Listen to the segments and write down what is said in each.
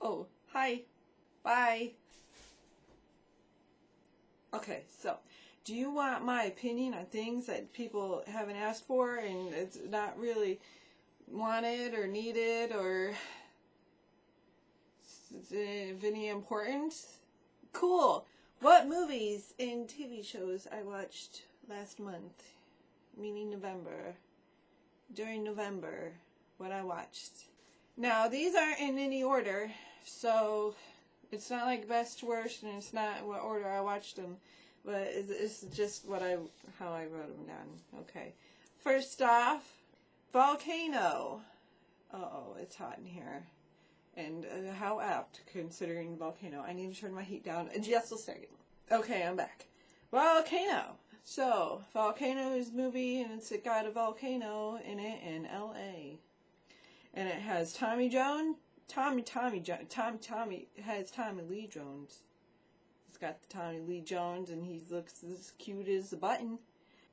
Oh, hi. Bye. Okay, so, do you want my opinion on things that people haven't asked for and it's not really wanted or needed or of any importance? Cool. What movies and TV shows I watched last month, meaning November, during November, what I watched. Now, these aren't in any order, so it's not like best to worst, and it's not what order I watched them, but it's just how I wrote them down. Okay. First off, Volcano. Uh-oh, it's hot in here. And how apt, considering Volcano. I need to turn my heat down in just a second. Okay, I'm back. Volcano. So, Volcano is a movie, and it's got a volcano in it in L.A. And it has Tommy has Tommy Lee Jones. It's got the Tommy Lee Jones, and he looks as cute as a button.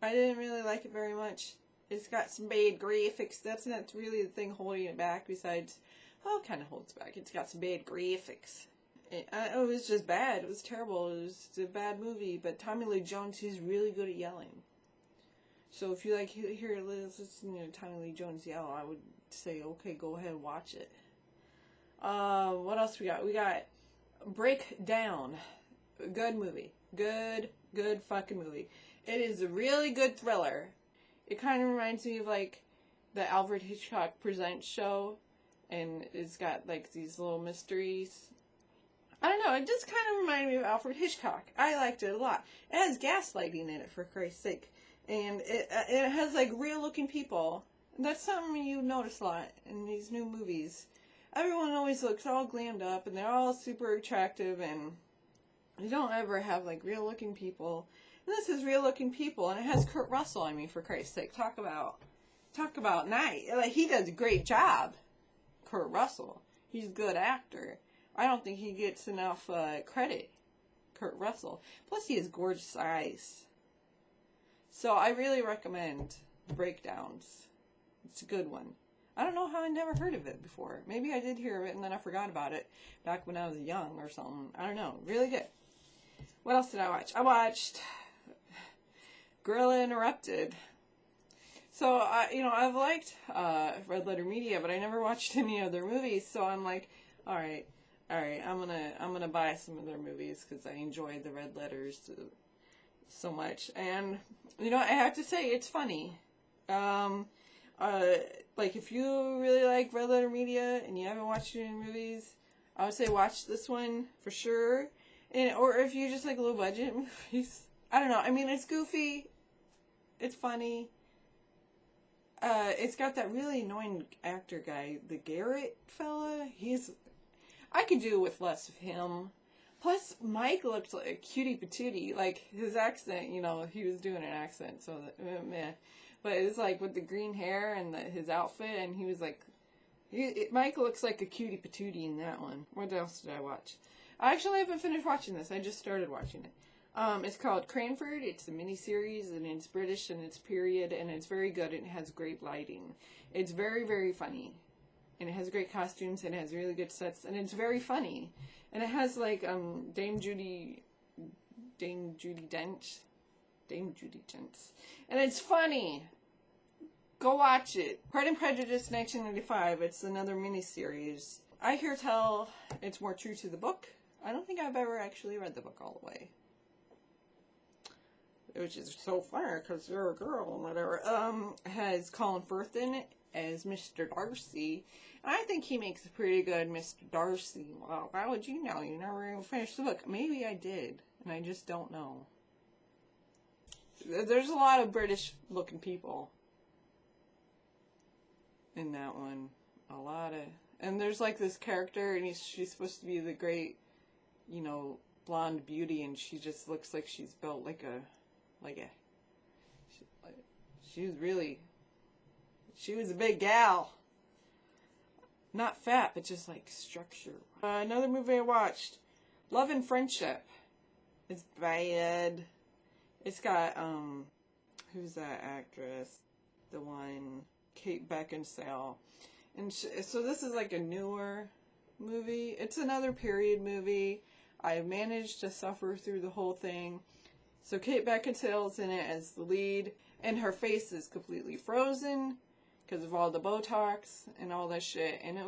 I didn't really like it very much. It's got some bad graphics. That's not really the thing holding it back, besides, well, it kind of holds back. It's got some bad graphics. It was just bad. It was terrible. It was a bad movie, but Tommy Lee Jones, he's really good at yelling. So if you hear listen to Tommy Lee Jones yell, I would say, okay, go ahead and watch it. What else we got? We got Breakdown. Good movie. Good fucking movie. It is a really good thriller. It kind of reminds me of, the Alfred Hitchcock Presents show, and it's got, these little mysteries. I don't know, it just kind of reminded me of Alfred Hitchcock. I liked it a lot. It has gaslighting in it, for Christ's sake. And it has, real-looking people. That's something you notice a lot in these new movies. Everyone always looks all glammed up, and they're all super attractive, and you don't ever have, real-looking people. And this is real-looking people, and it has Kurt Russell, for Christ's sake. Talk about night. He does a great job, Kurt Russell. He's a good actor. I don't think he gets enough credit, Kurt Russell. Plus, he has gorgeous eyes. So, I really recommend Breakdowns. It's a good one. I don't know how I never heard of it before. Maybe I did hear of it and then I forgot about it back when I was young or something. I don't know. Really good. What else did I watch? I watched Gorilla Interrupted. So, I've liked Red Letter Media, but I never watched any of their movies. So I'm like, all right, I'm gonna buy some of their movies because I enjoy the Red Letters so much. And I have to say it's funny. If you really like Red Letter Media and you haven't watched any movies, I would say watch this one for sure. Or if you just like low budget movies, I don't know. It's goofy, it's funny. It's got that really annoying actor guy, the Garrett fella. I could do with less of him. Plus, Mike looked like a cutie patootie. His accent, he was doing an accent, so that, meh. But it's with the green hair and his outfit, and he was Mike looks like a cutie patootie in that one. What else did I watch? I actually haven't finished watching this. I just started watching it. It's called Cranford. It's a miniseries, and it's British, and it's period, and it's very good, and it has great lighting. It's very, very funny. And it has great costumes, and it has really good sets, and it's very funny. And it has, Dame Judi Dench. And it's funny. Go watch it. Pride and Prejudice 1995. It's another miniseries. I hear tell it's more true to the book. I don't think I've ever actually read the book all the way. Which is so funny because you're a girl and whatever. Has Colin Firth in it as Mr. Darcy. I think he makes a pretty good Mr. Darcy. Well, how would you know? You never even finished the book. Maybe I did, and I just don't know. There's a lot of British-looking people in that one. A lot of... And there's this character, and she's supposed to be the great, blonde beauty, and she just looks like she's built she was a big gal. Not fat, but just structure. Another movie I watched, Love and Friendship. It's bad. It's got, who's that actress? The one, Kate Beckinsale. And so this is a newer movie. It's another period movie. I managed to suffer through the whole thing. So Kate Beckinsale's in it as the lead, and her face is completely frozen because of all the Botox and all that shit. And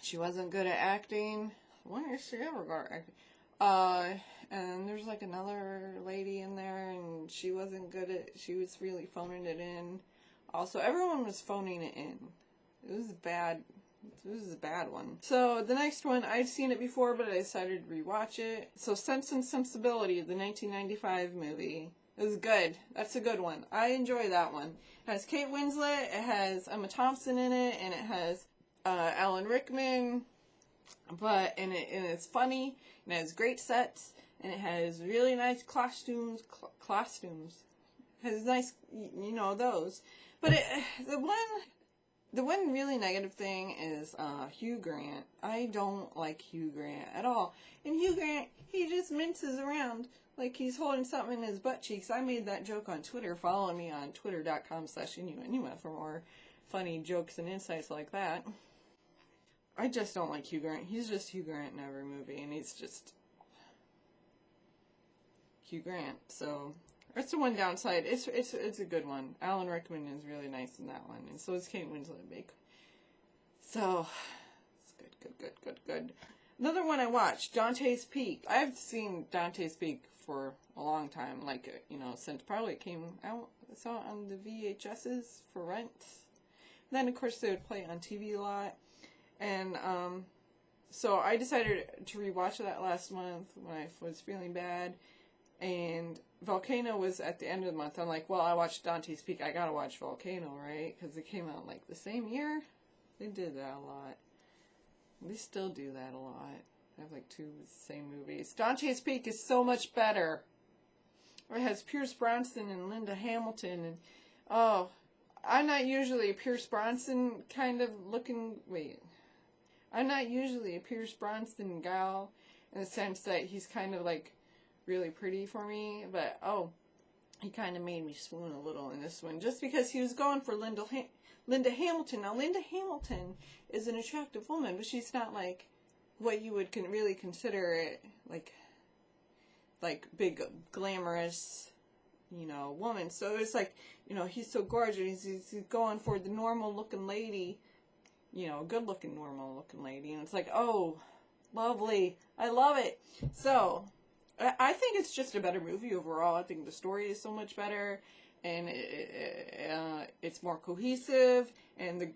she wasn't good at acting. When is she ever good at acting? And there's like another lady in there, and she wasn't good at, she was really phoning it in. Also, everyone was phoning it in. It was bad. This is a bad one. So the next one, I'd seen it before, but I decided to rewatch it. So Sense and Sensibility, the 1995 movie. It was good. That's a good one. I enjoy that one. It has Kate Winslet, it has Emma Thompson in it, and it has Alan Rickman. And it's funny, and it has great sets, and it has really nice costumes. It has nice, those. But the one really negative thing is Hugh Grant. I don't like Hugh Grant at all. And Hugh Grant, he just minces around like he's holding something in his butt cheeks. I made that joke on Twitter. Follow me on twitter.com/InuitInua for more funny jokes and insights like that. I just don't like Hugh Grant. He's just Hugh Grant in every movie, and he's just Hugh Grant. So that's the one downside. It's a good one. Alan Rickman is really nice in that one, and so is Kate Winslet. So it's good. Another one I watched, Dante's Peak. I've seen Dante's Peak for a long time, since probably it came out. I saw it on the VHSs for rent. Then of course they would play it on TV a lot, and so I decided to rewatch that last month when I was feeling bad. And Volcano was at the end of the month. I'm like, well, I watched Dante's Peak. I gotta watch Volcano, right? Because it came out like the same year. They did that a lot. They still do that a lot. They have like two same movies. Dante's Peak is so much better. It has Pierce Brosnan and Linda Hamilton. And I'm not usually a Pierce Brosnan kind of looking. I'm not usually a Pierce Brosnan gal in the sense that he's kind of like really pretty for me, but he kind of made me swoon a little in this one, just because he was going for Linda Hamilton. Now, Linda Hamilton is an attractive woman, but she's not like what you would really consider it, like big, glamorous, woman. So it's like, he's so gorgeous, he's going for the normal-looking lady, good-looking, normal-looking lady, and it's like, oh, lovely, I love it. So I think it's just a better movie overall. I think the story is so much better, and it's more cohesive, and the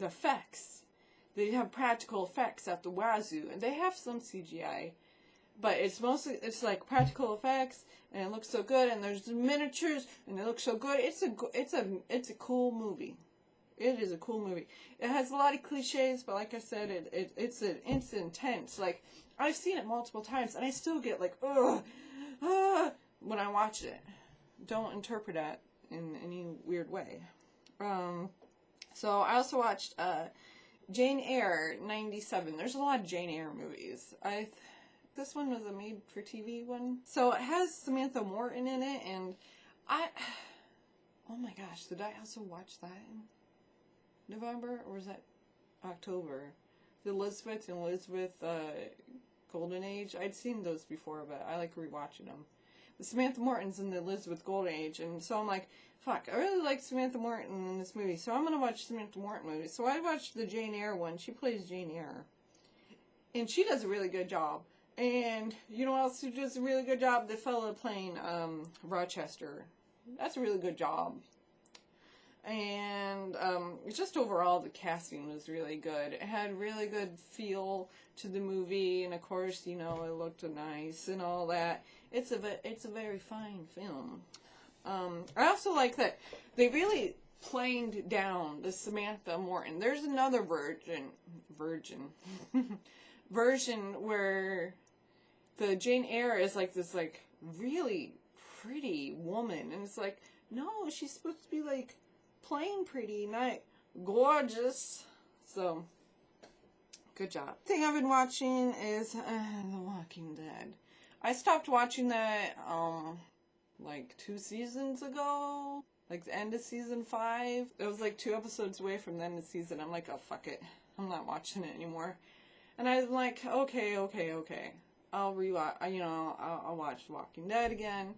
effects. They have practical effects at the wazoo, and they have some CGI, but it's like practical effects, and it looks so good, and there's miniatures, and it looks so good. It's a cool movie. It is a cool movie. It has a lot of cliches, but like I said, it's intense. Like, I've seen it multiple times, and I still get like, when I watch it. Don't interpret that in any weird way. So I also watched Jane Eyre, 97. There's a lot of Jane Eyre movies. This one was a made-for-TV one. So it has Samantha Morton in it, and oh my gosh, did I also watch that in November, or was that October? The Elizabeth Golden Age. I'd seen those before, but I like rewatching them. The Samantha Morton's in the Elizabeth Golden Age, and so I'm like, fuck, I really like Samantha Morton in this movie, so I'm gonna watch Samantha Morton movies. So I watched the Jane Eyre one. She plays Jane Eyre, and she does a really good job. And you know what else who does a really good job? The fella playing Rochester. That's a really good job. And just overall, the casting was really good. It had really good feel to the movie, and of course, it looked nice and all that. It's a very fine film. I also like that they really planed down the Samantha Morton. There's another version where the Jane Eyre is like this really pretty woman, and it's like, no, she's supposed to be like plain pretty, not gorgeous. So, good job. The thing I've been watching is The Walking Dead. I stopped watching that like 2 seasons ago. like the end of season 5. It was like 2 episodes away from the end of the season. I'm like, oh, fuck it. I'm not watching it anymore. And I'm like, okay. I'll rewatch, I'll watch Walking Dead again.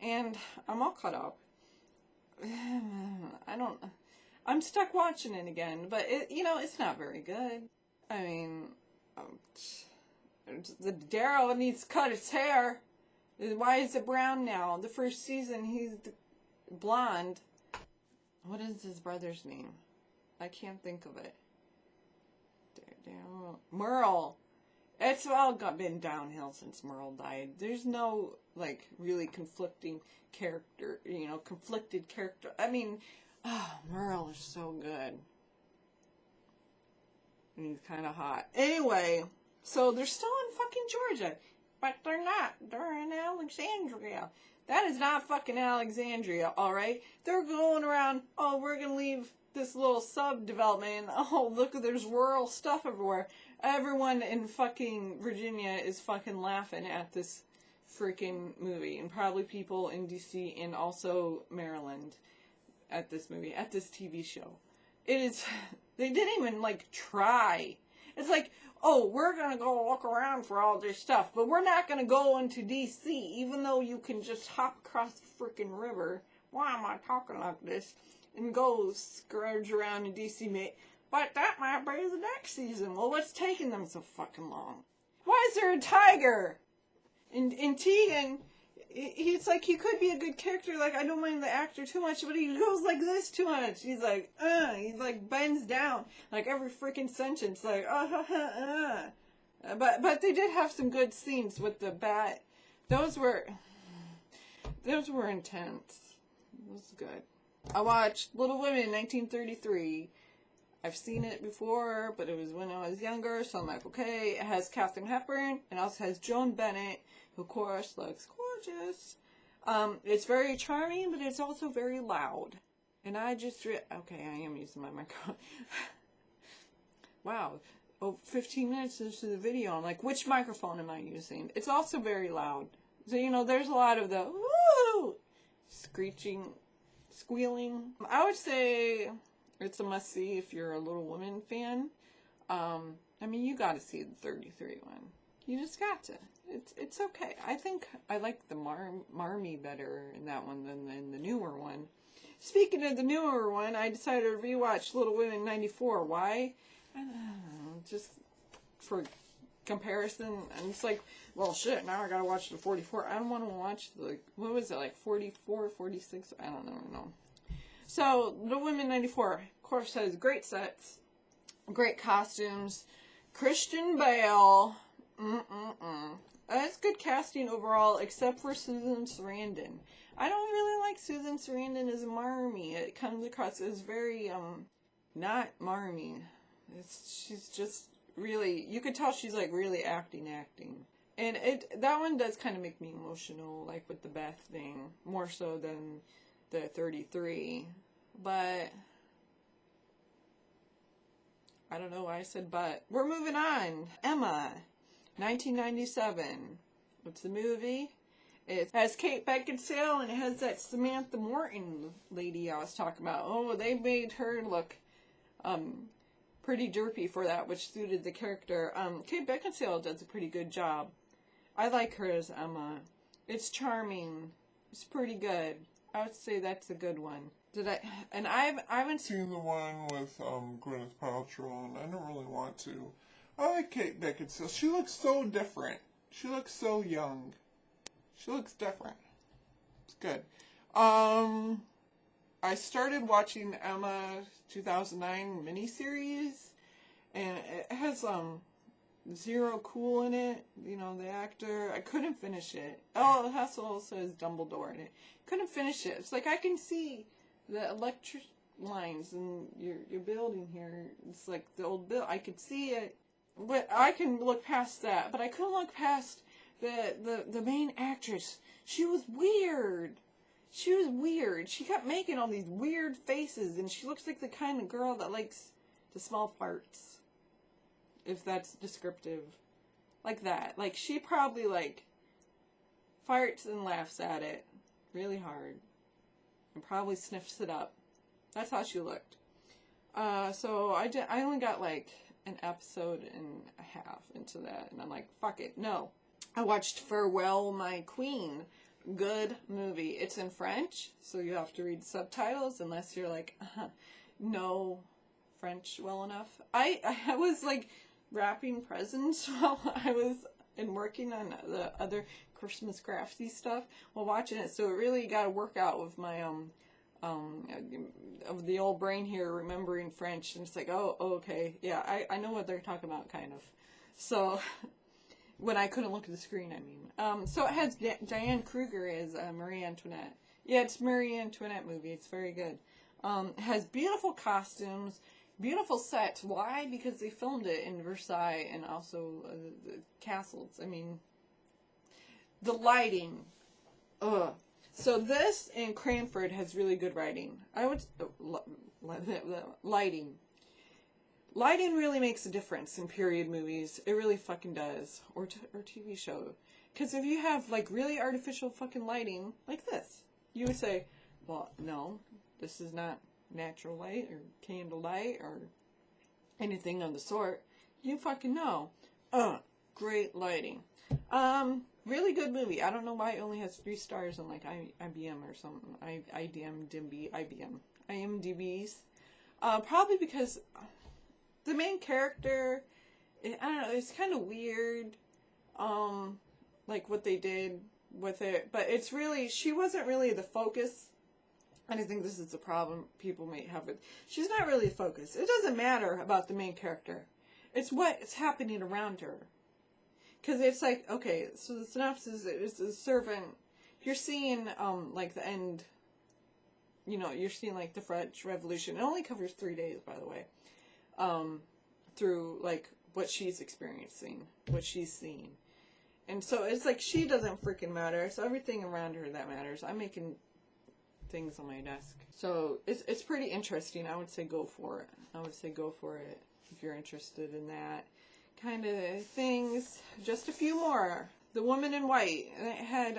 And I'm all caught up. I'm stuck watching it again, but it's not very good. I mean, the Daryl needs to cut his hair. Why is it brown now? The first season, he's blonde. What is his brother's name? I can't think of it. Merle. It's all been downhill since Merle died. There's no, like, really conflicted character. I mean, Merle is so good. And he's kind of hot. Anyway, so they're still in fucking Georgia. But they're not. They're in Alexandria. That is not fucking Alexandria, alright? They're going around, oh, we're gonna leave this little sub-development. Oh, look, there's rural stuff everywhere. Everyone in fucking Virginia is fucking laughing at this freaking movie. And probably people in DC and also Maryland at this movie, at this TV show. It is, they didn't even, like, try. It's like, oh, we're gonna go look around for all this stuff, but we're not gonna go into DC, even though you can just hop across the freaking river. Why am I talking like this? And go scourge around in DC, mate. But that might be the next season. Well, what's taking them so fucking long? Why is there a tiger? In Tegan, he's like, he could be a good character. Like, I don't mind the actor too much, but he goes like this too much. He's like, he like bends down like every freaking sentence, like, But they did have some good scenes with the bat. Those were intense. It was good. I watched Little Women 1933. I've seen it before, but it was when I was younger, so I'm like, okay. It has Katharine Hepburn, and also has Joan Bennett, who, of course, looks gorgeous. It's very charming, but it's also very loud. And I just, okay, I am using my microphone. Wow. Oh, 15 minutes into the video, I'm like, which microphone am I using? It's also very loud. So, there's a lot of the, woo, screeching, squealing. I would say it's a must-see if you're a Little Women fan. I mean, you gotta see the 33 one. You just got to. It's okay. I think I like the Marmee better in that one than in the newer one. Speaking of the newer one, I decided to rewatch Little Women 94. Why? I don't know, just for comparison. And it's like, well, shit, now I gotta watch the 44. I don't want to watch, what was it, like 44, 46? I don't know. So, Little Women 94, of course, has great sets, great costumes, Christian Bale, It's good casting overall, except for Susan Sarandon. I don't really like Susan Sarandon as a Marmee. It comes across as very, not Marmee. She's just really, you could tell she's, like, really acting. And that one does kind of make me emotional, like, with the Beth thing, more so than the 33. But I don't know why I said but. We're moving on. Emma, 1997. What's the movie? It has Kate Beckinsale and it has that Samantha Morton lady I was talking about. Oh, they made her look pretty derpy for that, which suited the character. Kate Beckinsale does a pretty good job. I like her as Emma. It's charming. It's pretty good. I would say that's a good one. I haven't seen the one with Gwyneth Paltrow, and I don't really want to. I like Kate Beckinsale. She looks so different. She looks so young. She looks different. It's good. I started watching Emma 2009 miniseries, and it has Zero Cool in it, the actor. I couldn't finish it. Oh, it also says Dumbledore in it. Couldn't finish it. It's like I can see the electric lines in your building here. It's like the old build. I could see it, but I can look past that. But I couldn't look past the main actress. She was weird. She kept making all these weird faces, and she looks like the kind of girl that likes to smell farts. If that's descriptive. Like that. Like, she probably, farts and laughs at it really hard. and probably sniffs it up. That's how she looked. So I only got like an episode and a half into that, and I'm like, fuck it, no. I watched Farewell My Queen. Good movie. It's in French, so you have to read subtitles unless you're like, no French well enough. I was like wrapping presents while I was working on the other Christmas crafty stuff while watching it, so it really got to work out with my of the old brain here remembering French, and it's like, oh okay, yeah, I know what they're talking about, kind of. So when I couldn't look at the screen, I mean. So it has Diane Kruger as Marie Antoinette. Yeah, it's Marie Antoinette movie. It's very good. It has beautiful costumes, beautiful sets. Why? Because they filmed it in Versailles and also the castles. I mean, the lighting. Ugh. So this in Cranford has really good writing. Lighting. Lighting really makes a difference in period movies. It really fucking does. Or TV show. Because if you have, like, really artificial fucking lighting, like this, you would say, well, no, this is not natural light or candlelight or anything of the sort. You fucking know. Great lighting. Really good movie. I don't know why it only has 3 stars on, like, IBM or something. IMDb's. Probably because the main character, I don't know, it's kind of weird, like what they did with it, but it's really, she wasn't really the focus. And I think this is the problem people may have with, she's not really the focus. It doesn't matter about the main character. It's what's happening around her. Because it's like, okay, so the synopsis is the servant, you're seeing, like the end, you know, you're seeing like the French Revolution. It only covers 3 days, by the way. Through, like, what she's experiencing, what she's seeing. And so it's like, she doesn't freaking matter. So everything around her that matters. I'm making things on my desk. So it's pretty interesting. I would say go for it. I would say go for it if you're interested in that kind of things. Just a few more. The Woman in White. And it had,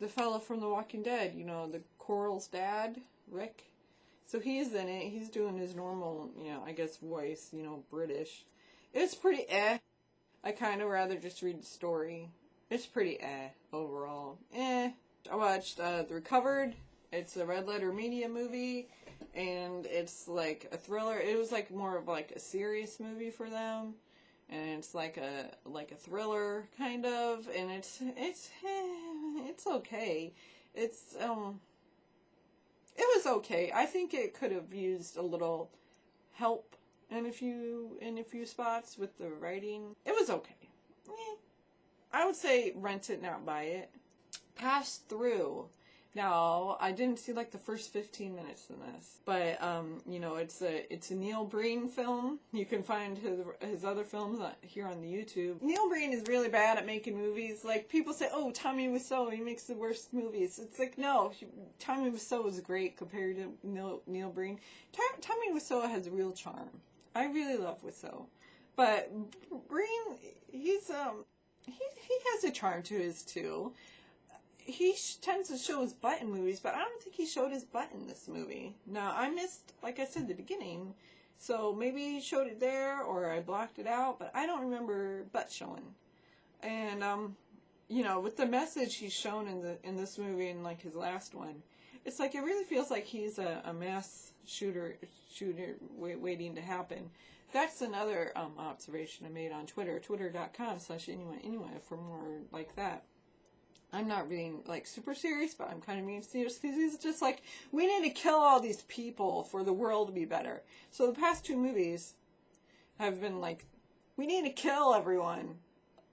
the fella from The Walking Dead, you know, the Coral's dad, Rick. So he's in it. He's doing his normal, you know, I guess voice, you know, British. It's pretty I kind of rather just read the story. It's pretty overall. I watched The Recovered. It's a Red Letter Media movie, and it's like a thriller. It was like more of like a serious movie for them, and it's like a thriller kind of, and it's okay. It was okay. I think it could have used a little help in a few spots with the writing. It was okay. I would say rent it, not buy it. Pass through. Now, I didn't see like the first 15 minutes in this, but you know, it's a Neil Breen film. You can find his other films here on the YouTube. Neil Breen is really bad at making movies. Like, people say, oh, Tommy Wiseau, he makes the worst movies. It's like, no, Tommy Wiseau is great compared to Neil Breen. Tommy Wiseau has real charm. I really love Wiseau, but Breen, he has a charm to his too. He tends to show his butt in movies, but I don't think he showed his butt in this movie. Now, I missed, like I said, the beginning, so maybe he showed it there, or I blocked it out, but I don't remember butt showing. And, you know, with the message he's shown in this movie and, like, his last one, it's like, it really feels like he's a mass shooter waiting to happen. That's another observation I made on Twitter, twitter.com/InuitInua for more like that. I'm not being, like, super serious, but I'm kind of being serious because he's just like, we need to kill all these people for the world to be better. So the past 2 movies have been like, we need to kill everyone.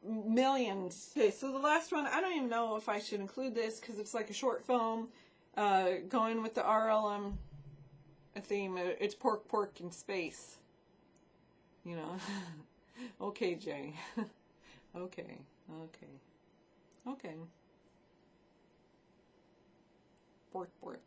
Millions. Okay, so the last one, I don't even know if I should include this because it's like a short film going with the RLM theme. It's pork in space. You know? Okay, Jay. Okay. Pork.